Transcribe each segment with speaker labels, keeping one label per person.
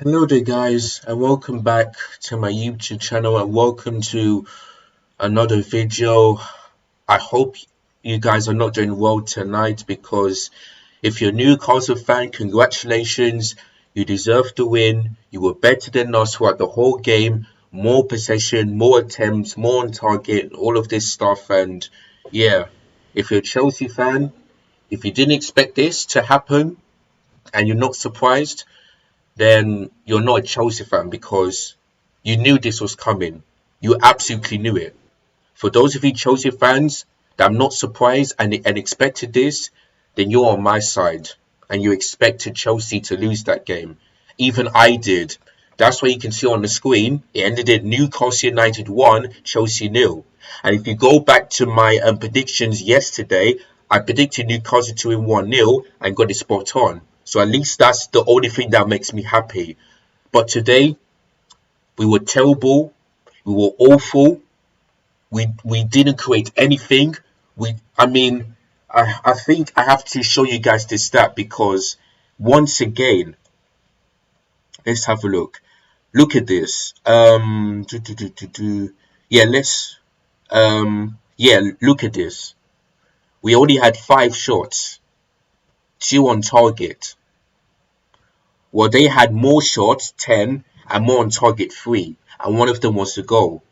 Speaker 1: Hello there, guys, and welcome back to my YouTube channel and welcome to another video. I hope you guys are not doing well tonight because if you're a Newcastle fan, congratulations. You deserve to win. You were better than us throughout the whole game. More possession, more attempts, more on target, all of this stuff. And yeah, if you're a Chelsea fan, if you didn't expect this to happen and you're not surprised, then you're not a Chelsea fan because you knew this was coming. You absolutely knew it. For those of you Chelsea fans that I'm not surprised and expected this, then you're on my side and you expected Chelsea to lose that game. Even I did. That's why you can see on the screen, it ended in Newcastle United 1, Chelsea nil. And if you go back to my predictions yesterday, I predicted Newcastle to win 1-0 and got it spot on. So at least that's the only thing that makes me happy. But today, we were terrible. We were awful. We didn't create anything. I think I have to show you guys this stat because once again, let's have a look. Look at this. Yeah, look at this. We only had 5 shots, 2 on target. Well, they had more shots, 10, and more on target, 3, and one of them was a goal.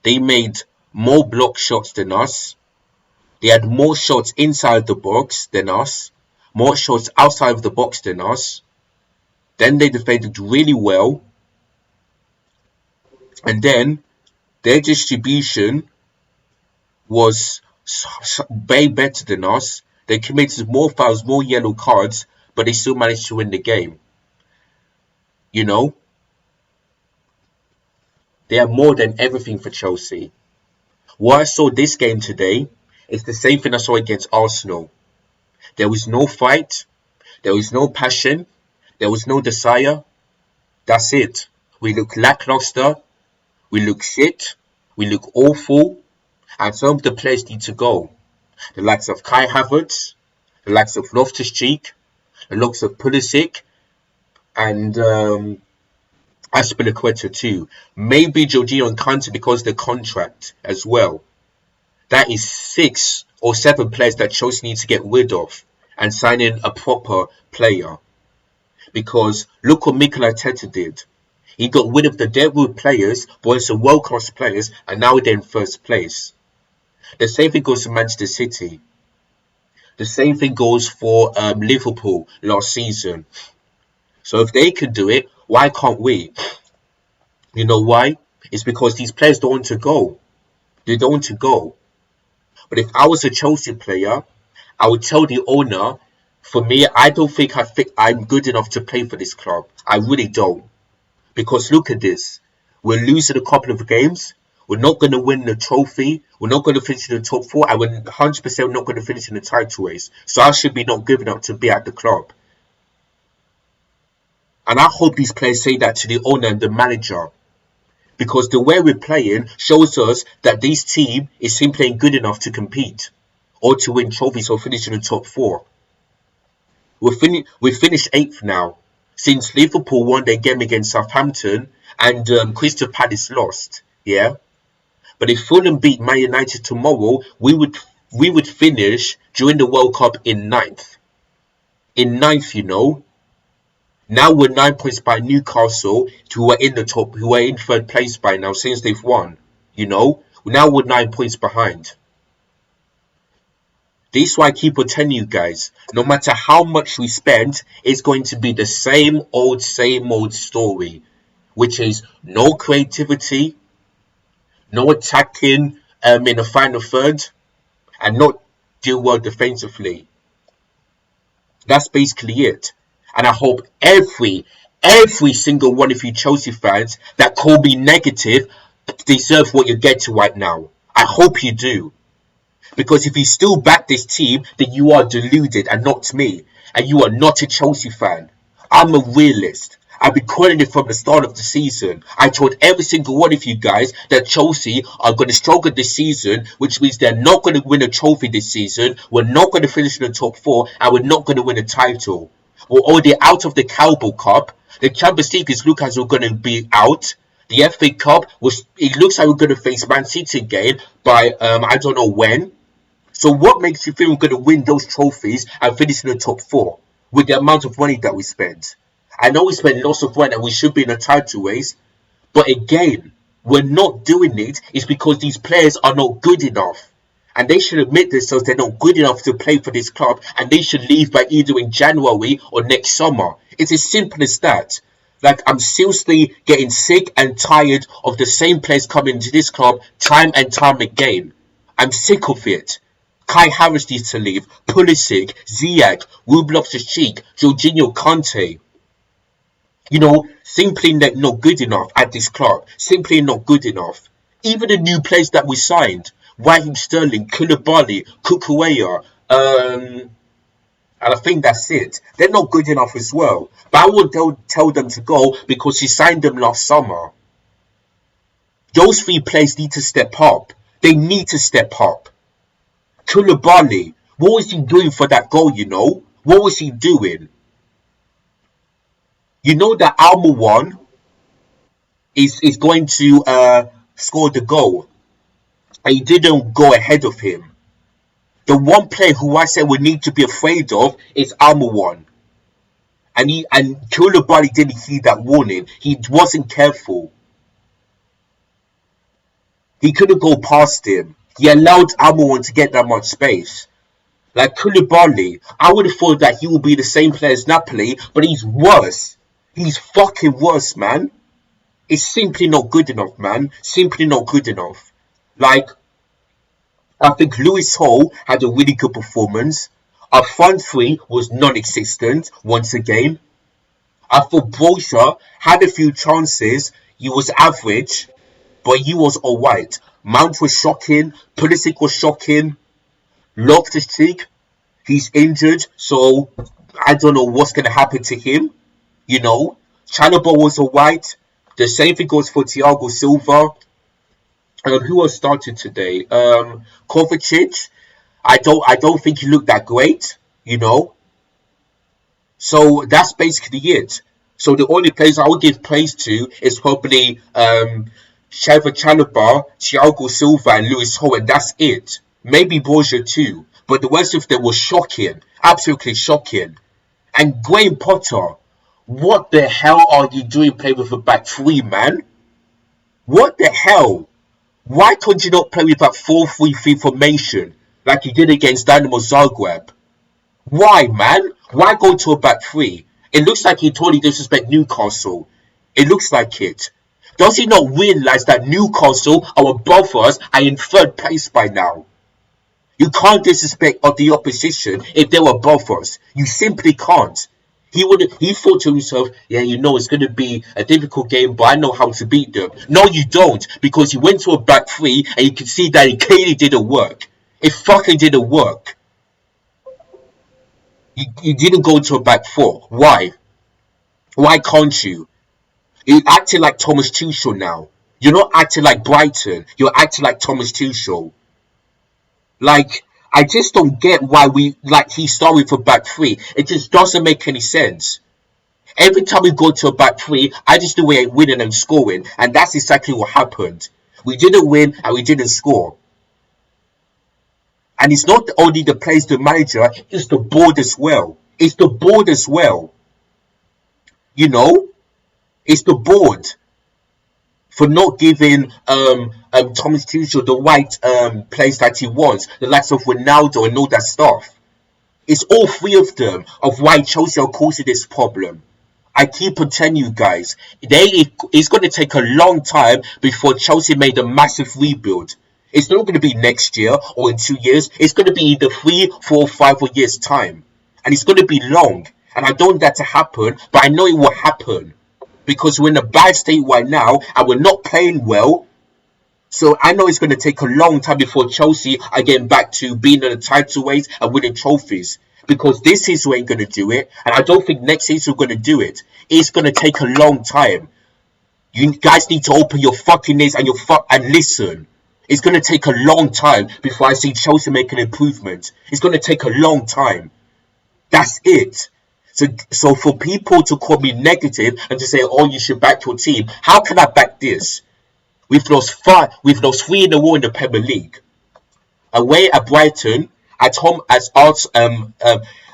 Speaker 1: They made more block shots than us. They had more shots inside the box than us, more shots outside of the box than us. Then they defended really well. And then their distribution was way better than us. They committed more fouls, more yellow cards, but they still managed to win the game. You know, they have more than everything for Chelsea. What I saw this game today is the same thing I saw against Arsenal. There was no fight, there was no passion, there was no desire. That's it. We look lackluster, we look shit, we look awful, and some of the players need to go. The likes of Kai Havertz, the likes of Loftus-Cheek, the likes of Pulisic, and Aspilicueta too. Maybe Jorginho and Kante because of the contract as well. That is 6 or 7 players that Chelsea need to get rid of and sign in a proper player. Because look what Mikel Arteta did. He got rid of the deadwood players, but it's a world-class players, and now they're in first place. The same thing goes to Manchester City. The same thing goes for Liverpool last season. So if they can do it, why can't we? You know why? It's because these players don't want to go. They don't want to go. But if I was a Chelsea player, I would tell the owner, for me, I don't think I'm good enough to play for this club. I really don't. Because look at this. We're losing a couple of games. We're not going to win the trophy. We're not going to finish in the top 4. And we're 100% not going to finish in the title race. So I should be not good enough to be at the club. And I hope these players say that to the owner and the manager. Because the way we're playing shows us that this team is simply ain't good enough to compete. Or to win trophies or finish in the top 4. We've finished 8th now. Since Liverpool won their game against Southampton and Crystal Palace lost. Yeah? But if Fulham beat Man United tomorrow, we would finish during the World Cup in 9th. In 9th, you know. Now we're 9 points by Newcastle, who are in the top, who are in 3rd place by now since they've won. You know. Now we're 9 points behind. This is why I keep on telling you guys, no matter how much we spend, it's going to be the same old story. Which is no creativity, no attacking in the final third, and not do well defensively. That's basically it. And I hope every single one of you Chelsea fans that call me negative deserve what you're getting right now. I hope you do. Because if you still back this team, then you are deluded and not me. And you are not a Chelsea fan. I'm a realist. I've been calling it from the start of the season. I told every single one of you guys that Chelsea are going to struggle this season, which means they're not going to win a trophy this season. We're not going to finish in the top 4, and we're not going to win a title. We're already out of the Carabao Cup, The Champions League is look as we're going to be out. The FA Cup it looks like we're going to face Man City again by I don't know when. So what makes you think we're going to win those trophies and finish in the top 4 with the amount of money that we spent? I know we spent lots of money and we should be in a title race, but again, we're not doing it. It's because these players are not good enough. And they should admit themselves they're not good enough to play for this club and they should leave by either in January or next summer. It's as simple as that. Like, I'm seriously getting sick and tired of the same players coming to this club time and time again. I'm sick of it. Kai Harris needs to leave. Pulisic, Ziyech, Ruben Loftus-Cheek, Jorginho Kante. You know, simply not good enough at this club. Simply not good enough. Even the new players that we signed, Raheem Sterling, Koulibaly, Cucurella, and I think that's it. They're not good enough as well. But I won't tell them to go because he signed them last summer. Those 3 players need to step up. They need to step up. Koulibaly, what was he doing for that goal, you know? What was he doing? You know that Almiron is going to score the goal. And he didn't go ahead of him. The one player who I said we need to be afraid of is Almiron. And Koulibaly didn't heed that warning. He wasn't careful. He couldn't go past him. He allowed Almiron to get that much space. Like Koulibaly, I would have thought that he would be the same player as Napoli, but he's worse. He's fucking worse, man. It's simply not good enough, man. Simply not good enough. Like, I think Lewis Hall had a really good performance. Our front 3 was non-existent once again. I thought Broja had a few chances. He was average, but he was alright. Mount was shocking. Pulisic was shocking. Loftus-Cheek, he's injured, so I don't know what's going to happen to him. You know, Chalobah was alright. The same thing goes for Thiago Silva. Who else started today? Kovacic. I don't think he looked that great, you know. So that's basically it. So the only players I would give praise to is probably Trevor Chalobah, Thiago Silva, and Lewis Hall, and that's it. Maybe Borja too, but the rest of them was shocking, absolutely shocking. And Graham Potter, what the hell are you doing playing with a back 3, man? What the hell? Why could you not play with that 4-3-3 formation like you did against Dynamo Zagreb? Why, man? Why go to a back 3? It looks like he totally disrespect Newcastle. It looks like it. Does he not realize that Newcastle are above us and in 3rd place by now? You can't disrespect the opposition if they're above us. You simply can't. He thought to himself, yeah, you know, it's going to be a difficult game, but I know how to beat them. No, you don't, because he went to a back 3 and you can see that it clearly didn't work. It fucking didn't work. You didn't go to a back 4. Why? Why can't you? You're acting like Thomas Tuchel now. You're not acting like Brighton. You're acting like Thomas Tuchel. Like, I just don't get why he's starting for back 3. It just doesn't make any sense. Every time we go to a back 3, I just do it winning and scoring. And that's exactly what happened. We didn't win and we didn't score. And it's not only the players, the manager, it's the board as well. It's the board as well. You know? It's the board. For not giving Thomas Tuchel the right place that he wants. The likes of Ronaldo and all that stuff. It's all 3 of them of why Chelsea are causing this problem. I keep on telling you guys, it's going to take a long time before Chelsea made a massive rebuild. It's not going to be next year or in 2 years. It's going to be either 3, 4, 5 years time. And it's going to be long. And I don't want that to happen, but I know it will happen. Because we're in a bad state right now and we're not playing well. So I know it's going to take a long time before Chelsea are getting back to being in the title race and winning trophies. Because this season ain't going to do it. And I don't think next season we're going to do it. It's going to take a long time. You guys need to open your fucking ears and and listen. It's going to take a long time before I see Chelsea make an improvement. It's going to take a long time. That's it. So for people to call me negative and to say, "Oh, you should back your team," how can I back this? We've lost five. We've lost three in a row in the Premier League. Away at Brighton, at home at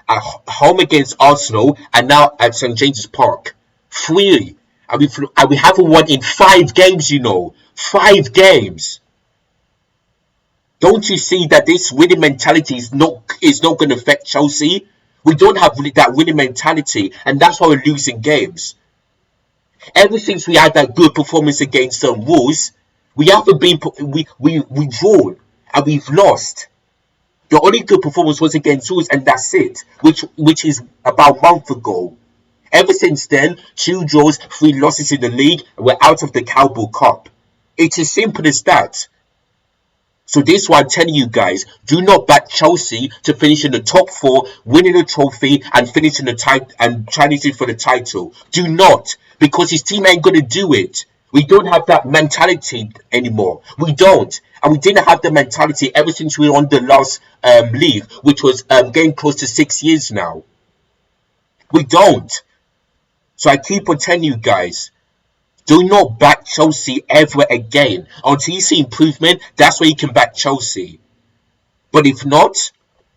Speaker 1: home against Arsenal, and now at St James's Park. Three, and we haven't won in 5 games. 5 games. Don't you see that this winning mentality is not going to affect Chelsea? We don't have that winning mentality, and that's why we're losing games. Ever since we had that good performance against Wolves, we haven't been we drawn and we've lost. The only good performance was against Wolves, and that's it, which is about a month ago. Ever since then, 2 draws, 3 losses in the league, and we're out of the Carabao Cup. It's as simple as that. So this is why I'm telling you guys, do not back Chelsea to finish in the top 4, winning a trophy and finishing the title and challenging for the title. Do not, because his team ain't gonna do it. We don't have that mentality anymore. We don't, and we didn't have the mentality ever since we were on the last league, which was getting close to 6 years now. We don't. So I keep on telling you guys, do not back Chelsea ever again. Until you see improvement, that's where you can back Chelsea. But if not,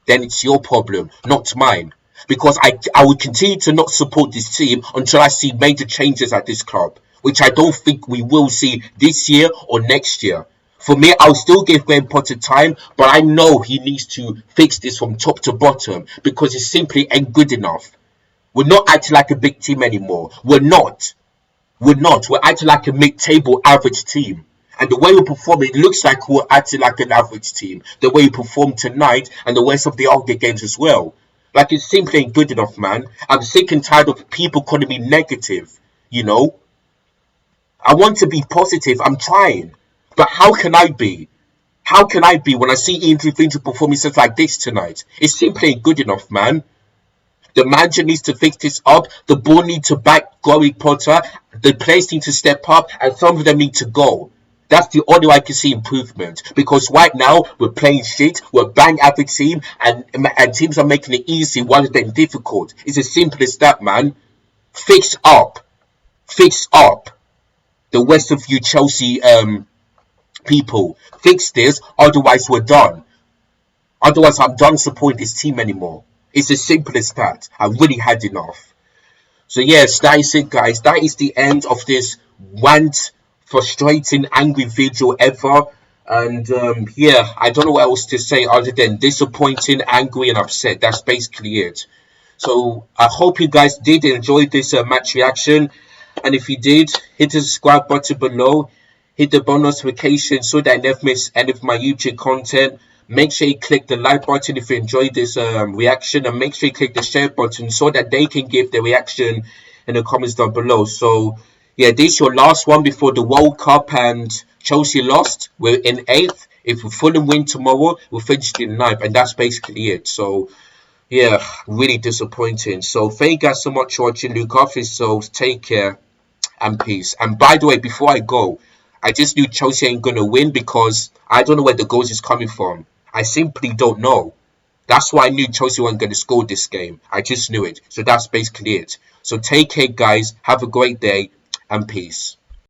Speaker 1: then it's your problem, not mine. Because I will continue to not support this team until I see major changes at this club, which I don't think we will see this year or next year. For me, I'll still give Graham Potter time, but I know he needs to fix this from top to bottom because it simply ain't good enough. We're not acting like a big team anymore. We're not. We're acting like a mid-table average team. And the way we perform, it looks like we're acting like an average team. The way we perform tonight and the rest of the other games as well. Like, it simply ain't good enough, man. I'm sick and tired of people calling me negative, I want to be positive. I'm trying. But how can I be? How can I be when I see individual performances like this tonight? It simply ain't good enough, man. The manager needs to fix this up. The board needs to back Graham Potter. The players need to step up, and some of them need to go. That's the only way I can see improvement. Because right now, we're playing shit. We're a bang average team, and teams are making it easy rather than difficult. It's as simple as that, man. Fix up. Fix up. The rest of you Chelsea people. Fix this, otherwise we're done. Otherwise, I'm done supporting this team anymore. It's as simple as that. I've really had enough. So yes, that is it, guys. That is the end of this rant, frustrating, angry video ever. And yeah, I don't know what else to say other than disappointing, angry, and upset. That's basically it. So I hope you guys did enjoy this match reaction. And if you did, hit the subscribe button below. Hit the bell notification so that I never miss any of my YouTube content. Make sure you click the like button if you enjoyed this reaction, and make sure you click the share button so that they can give their reaction in the comments down below. So yeah, this is your last one before the World Cup, and Chelsea lost. We're in 8th. If we fully win tomorrow, we'll finish in 9th, and that's basically it. So yeah, really disappointing. So thank you guys so much for watching. Look after yourselves, take care, and peace. And by the way, before I go, I just knew Chelsea ain't gonna win because I don't know where the goals is coming from. I simply don't know. That's why I knew Chelsea weren't going to score this game. I just knew it. So that's basically it. So take care, guys. Have a great day and peace.